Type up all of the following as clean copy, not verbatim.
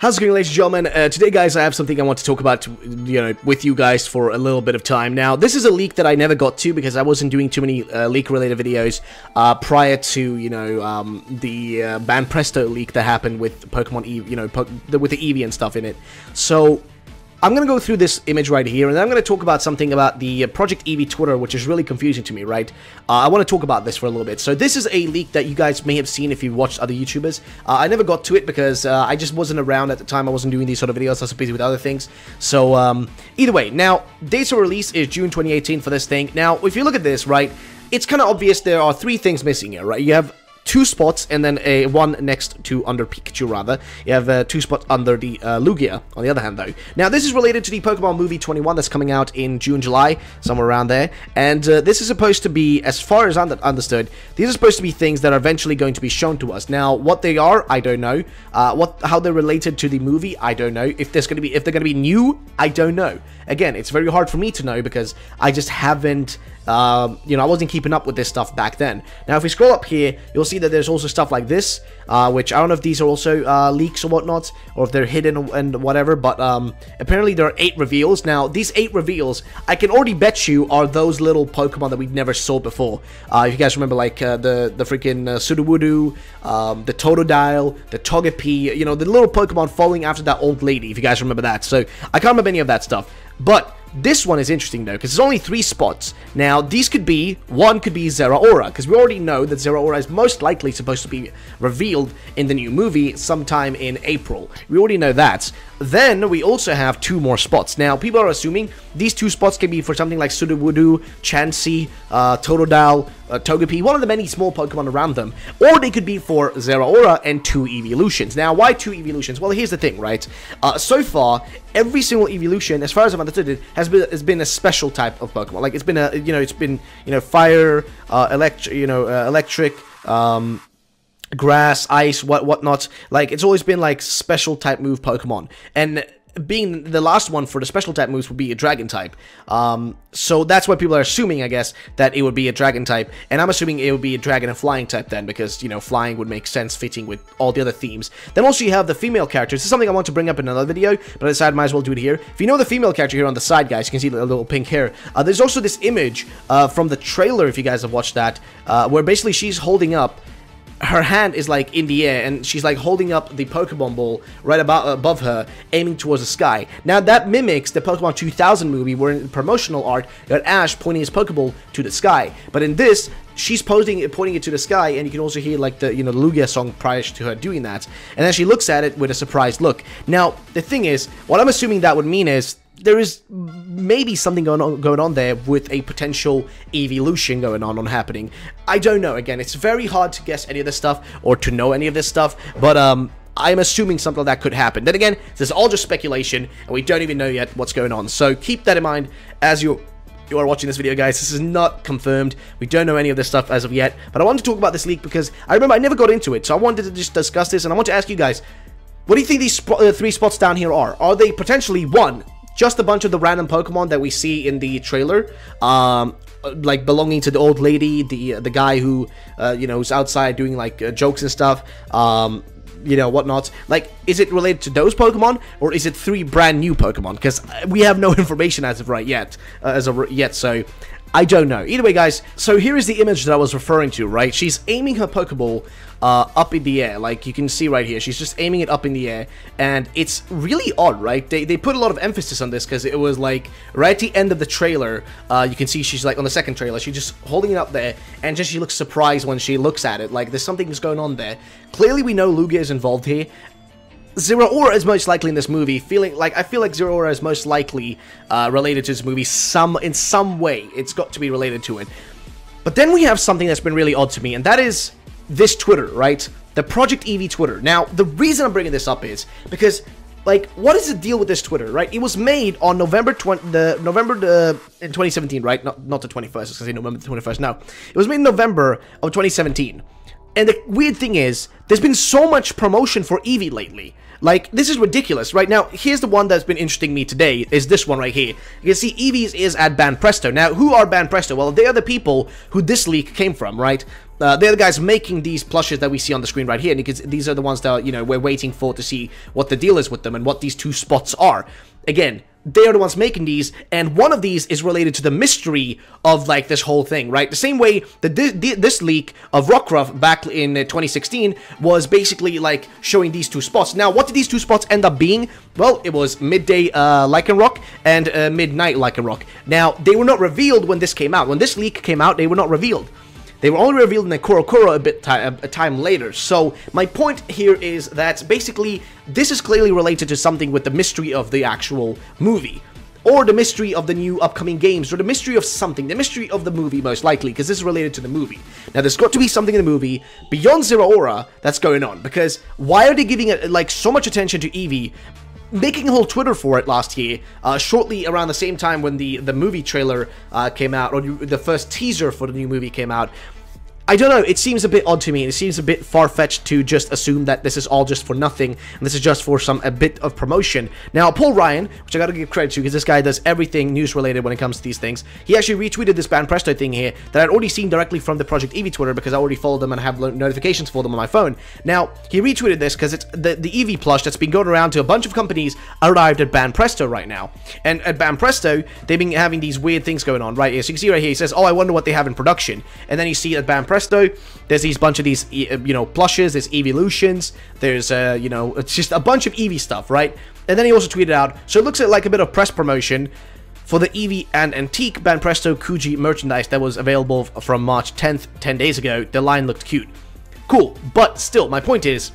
How's it going, ladies and gentlemen? Today, guys, I have something I want to talk about, with you guys for a little bit of time. Now, this is a leak that I never got to because I wasn't doing too many leak-related videos prior to, the Banpresto leak that happened with Pokemon Eevee, with the Eevee and stuff in it. So I'm going to go through this image right here, and then I'm going to talk about something about the Project Eevee Twitter, which is really confusing to me, right? I want to talk about this for a little bit. So this is a leak that you guys may have seen if you've watched other YouTubers. I never got to it because I just wasn't around at the time. I wasn't doing these sort of videos. I was busy with other things. So either way, now, dates of release is June 2018 for this thing. Now, if you look at this, right, it's kind of obvious there are three things missing here, right? You have two spots and then one next to under Pikachu, rather. You have two spots under the Lugia, on the other hand, though. Now, this is related to the Pokemon movie 21 that's coming out in June, July, somewhere around there. And this is supposed to be, as far as I understood, these are supposed to be things that are eventually going to be shown to us. Now, what they are, I don't know. How they're related to the movie, I don't know. If they're going to be new, I don't know. Again, it's very hard for me to know because I just haven't, I wasn't keeping up with this stuff back then. Now, if we scroll up here, you'll see that there's also stuff like this, which I don't know if these are also leaks or whatnot, or if they're hidden and whatever, but apparently there are 8 reveals. Now, these 8 reveals, I can already bet you are those little Pokemon that we've never saw before. If you guys remember, like, the freaking Sudowoodo, the Totodile, the Togepi, the little Pokemon following after that old lady, if you guys remember that. So, I can't remember any of that stuff. But this one is interesting, though, because there's only 3 spots. Now, these could be, one could be Zeraora, because we already know that Zeraora is most likely supposed to be revealed in the new movie sometime in April. We already know that. Then, we also have 2 more spots. Now, people are assuming these 2 spots can be for something like Sudowoodo, Chansey, Totodile, Togepi, one of the many small Pokemon around them. Or they could be for Zeraora and 2 eeveelutions. Now, why 2 eeveelutions? Well, here's the thing, right? So far, every single eeveelution, as far as I've understood it, has been a special type of Pokemon. Like, it's been fire, electric, grass, ice, whatnot. Like, it's always been like special type move Pokemon, and being the last one for the special type moves would be a dragon type. So that's why people are assuming, I guess, that it would be a dragon type, and I'm assuming it would be a dragon and flying type then, because, flying would make sense fitting with all the other themes. Then also you have the female characters. This is something I want to bring up in another video, but I decided I might as well do it here. If you know the female character here on the side, guys, you can see the little pink hair. There's also this image from the trailer, if you guys have watched that, where basically she's holding up, her hand is like in the air, and she's like holding up the Pokemon ball right above her, aiming towards the sky. Now that mimics the Pokemon 2000 movie, where in the promotional art you had Ash pointing his Pokeball to the sky. But in this, she's pointing it to the sky, and you can also hear like the the Lugia song prior to her doing that. And then she looks at it with a surprised look. Now the thing is, what I'm assuming that would mean is there is maybe something going on there with a potential eeveelution going on happening. I don't know. Again, it's very hard to guess any of this stuff or to know any of this stuff, but I'm assuming something like that could happen. Then again, this is all just speculation, and we don't even know yet what's going on. So keep that in mind as you are watching this video, guys. This is not confirmed. We don't know any of this stuff as of yet, but I wanted to talk about this leak because I remember I never got into it, so I wanted to just discuss this, and I want to ask you guys, what do you think these 3 spots down here are? Are they potentially, 1, just a bunch of the random Pokemon that we see in the trailer, like belonging to the old lady, the guy who, who's outside doing like jokes and stuff, whatnot? Like, is it related to those Pokemon, or is it 3 brand new Pokemon? Because we have no information as of yet, so I don't know. Either way, guys, so here is the image that I was referring to, right? She's aiming her Pokeball up in the air, like you can see right here. She's just aiming it up in the air, and it's really odd, right? They put a lot of emphasis on this because it was like right at the end of the trailer. You can see she's like on the second trailer, she's just holding it up there, and just she looks surprised when she looks at it. Like there's something that's going on there. Clearly, we know Lugia is involved here. Zeraora is most likely in this movie. I feel like Zeraora is most likely related to this movie in some way. It's got to be related to it. But then we have something that's been really odd to me, and that is this Twitter, right? The Project Eevee Twitter. Now, the reason I'm bringing this up is because, like, what is the deal with this Twitter, right? It was made on November in 2017, right? Not the 21st. I was gonna say November the 21st. No, it was made in November of 2017. And the weird thing is, there's been so much promotion for Eevee lately. Like, this is ridiculous, right? Now, here's the one that's been interesting me today, is this one right here. You can see Eevee's is at Banpresto. Now, who are Banpresto? Well, they are the people who this leak came from, right? they're the guys making these plushes that we see on the screen right here, because these are the ones that, you know, we're waiting for to see what the deal is with them and what these 2 spots are. Again, they are the ones making these, and one of these is related to the mystery of, like, this whole thing, right? The same way that this leak of Rockruff back in 2016 was basically, like, showing these 2 spots. Now, what did these 2 spots end up being? Well, it was midday Lycanroc and midnight Lycanroc. Now, they were not revealed when this came out. When this leak came out, they were not revealed. They were only revealed in the Korokoro a time later. So my point here is that basically this is clearly related to something with the mystery of the actual movie, or the mystery of the new upcoming games, or the mystery of something, the mystery of the movie most likely, because this is related to the movie. Now there's got to be something in the movie beyond Zeraora that's going on, because why are they giving it like so much attention to Eevee, making a whole Twitter for it last year, shortly around the same time when the movie trailer came out, or the first teaser for the new movie came out. I don't know, it seems a bit odd to me, and it seems a bit far-fetched to just assume that this is all just for nothing, and this is just for a bit of promotion. Now, Paul Ryan, which I gotta give credit to, because this guy does everything news-related when it comes to these things, he actually retweeted this Banpresto thing here that I'd already seen directly from the Project Eevee Twitter, because I already followed them and have notifications for them on my phone. Now, he retweeted this because it's the Eevee plush that's been going around to a bunch of companies arrived at Banpresto right now. And at Banpresto, they've been having these weird things going on right here. So you can see right here, he says, oh, I wonder what they have in production. And then you see at Banpresto, there's these bunch of these, you know, plushes, there's eeveelutions, there's, you know, it's just a bunch of Eevee stuff, right? And then he also tweeted out, so it looks like a bit of press promotion for the Eevee and Antique Banpresto Kuji merchandise that was available from March 10th, 10 days ago. The line looked cute. Cool, but still, my point is,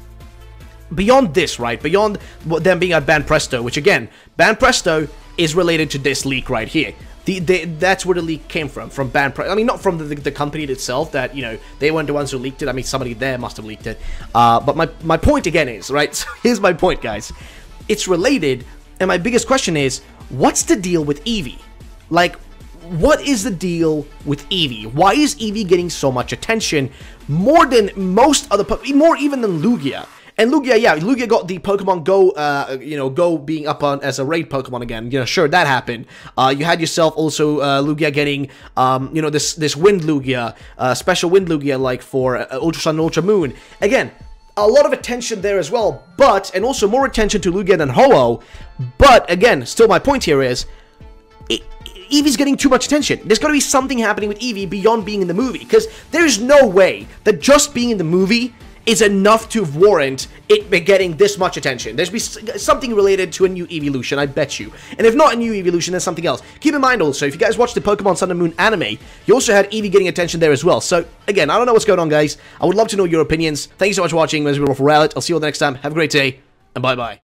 beyond this, right, beyond them being at Banpresto, which again, Banpresto is related to this leak right here. That's where the leak came from Banpresto. I mean, not from the company itself, that, you know, they weren't the ones who leaked it. I mean, somebody there must have leaked it. But my point again is, right, so here's my point, guys. It's related, and my biggest question is, what's the deal with Eevee? Like, what is the deal with Eevee? Why is Eevee getting so much attention? More than most other, more even than Lugia. And Lugia, yeah, Lugia got the Pokemon Go, you know, Go being up on as a raid Pokemon again. You know, sure, that happened. You had yourself also Lugia getting, you know, this Wind Lugia, special Wind Lugia, like for Ultra Sun and Ultra Moon. Again, a lot of attention there as well, but, and also more attention to Lugia than Ho-Oh. But again, still my point here is, Eevee's getting too much attention. There's got to be something happening with Eevee beyond being in the movie, because there's no way that just being in the movie is enough to warrant it getting this much attention. There's be something related to a new eeveelution, I bet you. And if not a new eeveelution, then something else. Keep in mind also, if you guys watched the Pokemon Sun and Moon anime, you also had Eevee getting attention there as well. So, again, I don't know what's going on, guys. I would love to know your opinions. Thank you so much for watching. My name is Ralph. I'll see you all the next time. Have a great day, and bye-bye.